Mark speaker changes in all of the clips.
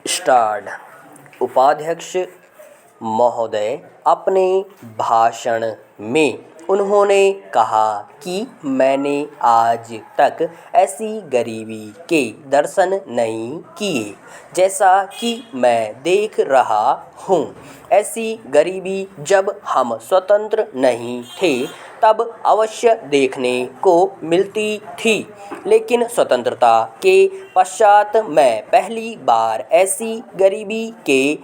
Speaker 1: Start. उपाध्यक्ष महोदय, अपने भाषण में उन्होंने कहा कि मैंने आज तक ऐसी गरीबी के दर्शन नहीं किए जैसा कि मैं देख रहा हूँ। ऐसी गरीबी जब हम स्वतंत्र नहीं थे तब अवश्य देखने को मिलती थी, लेकिन स्वतंत्रता के पश्चात मैं पहली बार ऐसी गरीबी के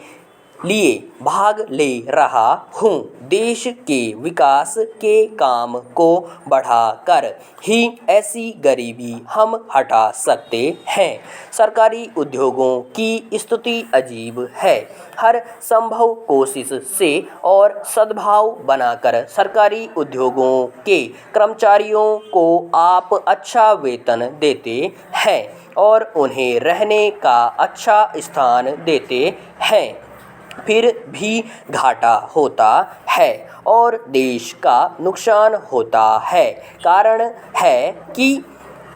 Speaker 1: लिए भाग ले रहा हूँ। देश के विकास के काम को बढ़ाकर ही ऐसी गरीबी हम हटा सकते हैं। सरकारी उद्योगों की स्थिति अजीब है। हर संभव कोशिश से और सद्भाव बनाकर सरकारी उद्योगों के कर्मचारियों को आप अच्छा वेतन देते हैं और उन्हें रहने का अच्छा स्थान देते हैं, फिर भी घाटा होता है और देश का नुकसान होता है। कारण है कि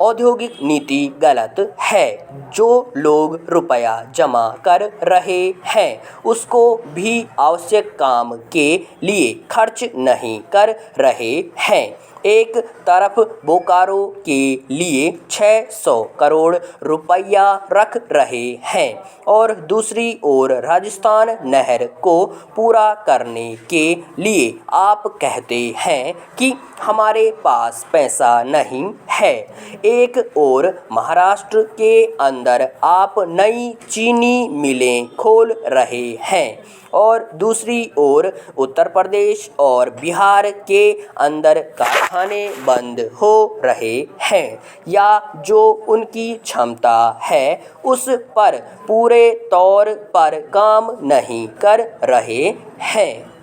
Speaker 1: औद्योगिक नीति गलत है। जो लोग रुपया जमा कर रहे हैं उसको भी आवश्यक काम के लिए खर्च नहीं कर रहे हैं। एक तरफ बोकारो के लिए 600 करोड़ रुपया रख रहे हैं और दूसरी ओर राजस्थान नहर को पूरा करने के लिए आप कहते हैं कि हमारे पास पैसा नहीं है। एक ओर महाराष्ट्र के अंदर आप नई चीनी मिलें खोल रहे हैं और दूसरी ओर उत्तर प्रदेश और बिहार के अंदर कारखाने बंद हो रहे हैं या जो उनकी क्षमता है उस पर पूरे तौर पर काम नहीं कर रहे हैं।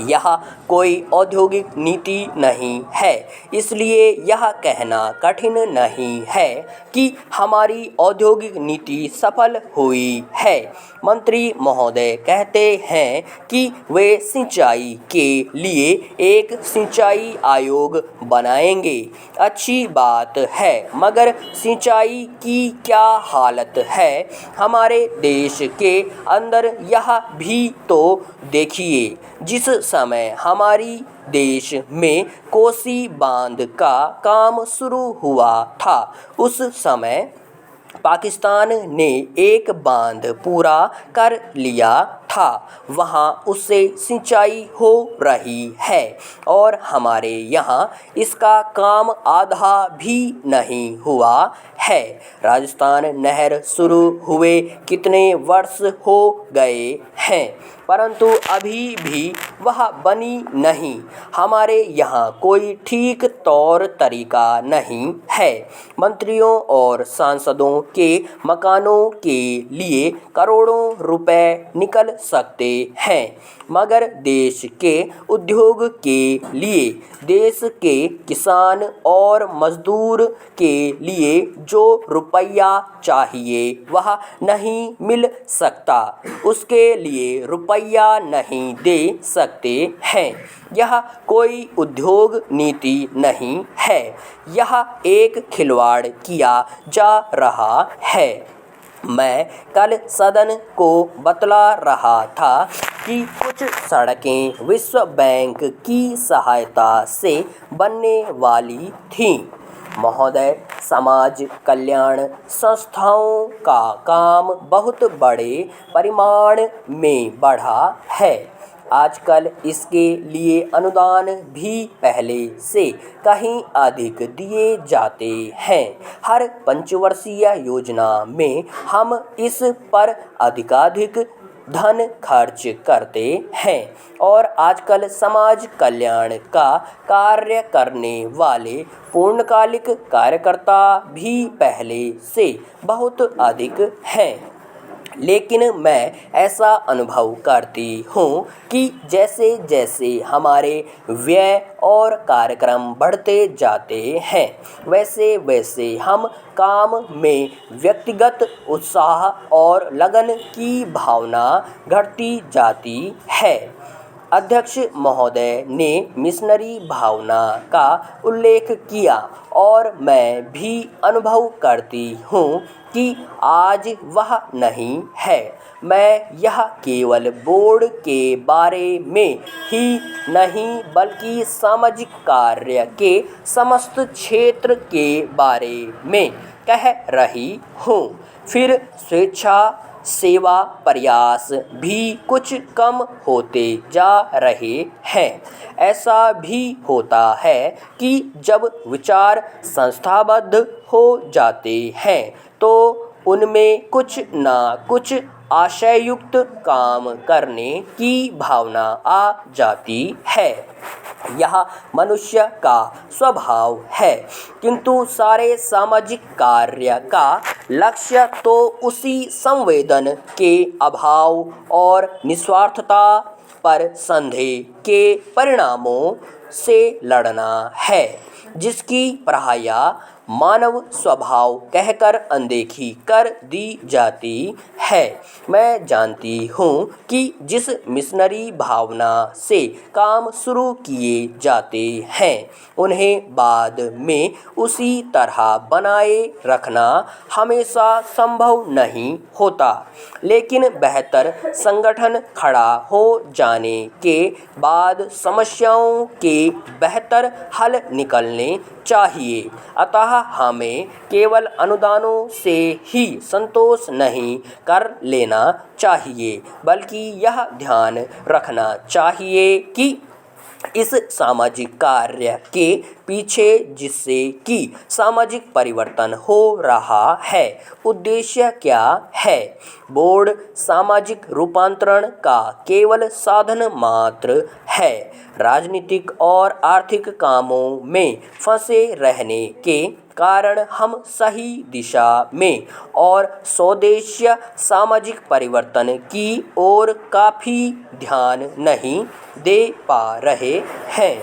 Speaker 1: यहाँ कोई औद्योगिक नीति नहीं है, इसलिए यह कहना कठिन नहीं है कि हमारी औद्योगिक नीति सफल हुई है। मंत्री महोदय कहते हैं कि वे सिंचाई के लिए एक सिंचाई आयोग बनाएंगे। अच्छी बात है, मगर सिंचाई की क्या हालत है हमारे देश के अंदर, यह भी तो देखिए। जिस समय हमारी देश में कोसी बांध का काम शुरू हुआ था उस समय पाकिस्तान ने एक बांध पूरा कर लिया था। वहाँ उससे सिंचाई हो रही है और हमारे यहाँ इसका काम आधा भी नहीं हुआ है। राजस्थान नहर शुरू हुए कितने वर्ष हो गए हैं, परंतु अभी भी वह बनी नहीं। हमारे यहाँ कोई ठीक तौर तरीका नहीं है। मंत्रियों और सांसदों के मकानों के लिए करोड़ों रुपए निकल सकते हैं, मगर देश के उद्योग के लिए, देश के किसान और मजदूर के लिए जो रुपया चाहिए वह नहीं मिल सकता। उसके लिए रुपया नहीं दे सकते हैं। यह कोई उद्योग नीति नहीं है, यह एक खिलवाड़ किया जा रहा है। मैं कल सदन को बतला रहा था कि कुछ सड़कें विश्व बैंक की सहायता से बनने वाली थीं। महोदय, समाज कल्याण संस्थाओं का काम बहुत बड़े परिमाण में बढ़ा है। आजकल इसके लिए अनुदान भी पहले से कहीं अधिक दिए जाते हैं। हर पंचवर्षीय योजना में हम इस पर अधिकाधिक धन खर्च करते हैं और आजकल समाज कल्याण का कार्य करने वाले पूर्णकालिक कार्यकर्ता भी पहले से बहुत अधिक हैं। लेकिन मैं ऐसा अनुभव करती हूँ कि जैसे जैसे हमारे व्यय और कार्यक्रम बढ़ते जाते हैं वैसे वैसे हम काम में व्यक्तिगत उत्साह और लगन की भावना घटती जाती है। अध्यक्ष महोदय ने मिशनरी भावना का उल्लेख किया और मैं भी अनुभव करती हूँ कि आज वह नहीं है। मैं यह केवल बोर्ड के बारे में ही नहीं बल्कि सामाजिक कार्य के समस्त क्षेत्र के बारे में कह रही हूँ। फिर स्वेच्छा सेवा प्रयास भी कुछ कम होते जा रहे हैं। ऐसा भी होता है कि जब विचार संस्थाबद्ध हो जाते हैं तो उनमें कुछ ना कुछ आशययुक्त काम करने की भावना आ जाती है। यह मनुष्य का स्वभाव है, किंतु सारे सामाजिक कार्य का लक्ष्य तो उसी संवेदन के अभाव और निस्वार्थता पर संदेह के परिणामों से लड़ना है, जिसकी प्रायः मानव स्वभाव कहकर अनदेखी कर दी जाती है। मैं जानती हूँ कि जिस मिशनरी भावना से काम शुरू किए जाते हैं उन्हें बाद में उसी तरह बनाए रखना हमेशा संभव नहीं होता, लेकिन बेहतर संगठन खड़ा हो जाने के बाद समस्याओं के बेहतर हल निकलने चाहिए। अतः हमें केवल अनुदानों से ही संतोष नहीं कर लेना चाहिए, बल्कि यह ध्यान रखना चाहिए कि इस सामाजिक कार्य के पीछे जिससे कि सामाजिक परिवर्तन हो रहा है उद्देश्य क्या है। बोर्ड सामाजिक रूपांतरण का केवल साधन मात्र है। राजनीतिक और आर्थिक कामों में फंसे रहने के कारण हम सही दिशा में और सौदेश्य सामाजिक परिवर्तन की ओर काफ़ी ध्यान नहीं दे पा रहे हैं,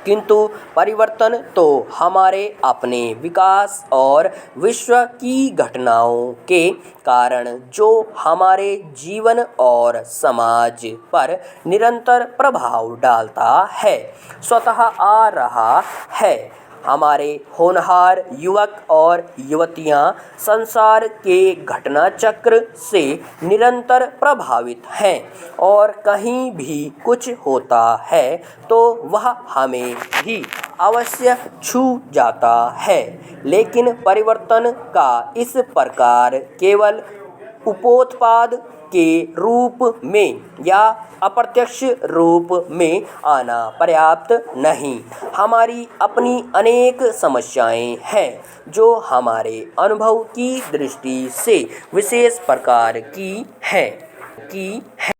Speaker 1: किंतु परिवर्तन तो हमारे अपने विकास और विश्व की घटनाओं के कारण जो हमारे जीवन और समाज पर निरंतर प्रभाव डालता है स्वतः आ रहा है। हमारे होनहार युवक और युवतियां संसार के घटना चक्र से निरंतर प्रभावित हैं और कहीं भी कुछ होता है तो वह हमें भी अवश्य छू जाता है, लेकिन परिवर्तन का इस प्रकार केवल उपोत्पाद के रूप में या अप्रत्यक्ष रूप में आना पर्याप्त नहीं। हमारी अपनी अनेक समस्याएं हैं जो हमारे अनुभव की दृष्टि से विशेष प्रकार की हैं।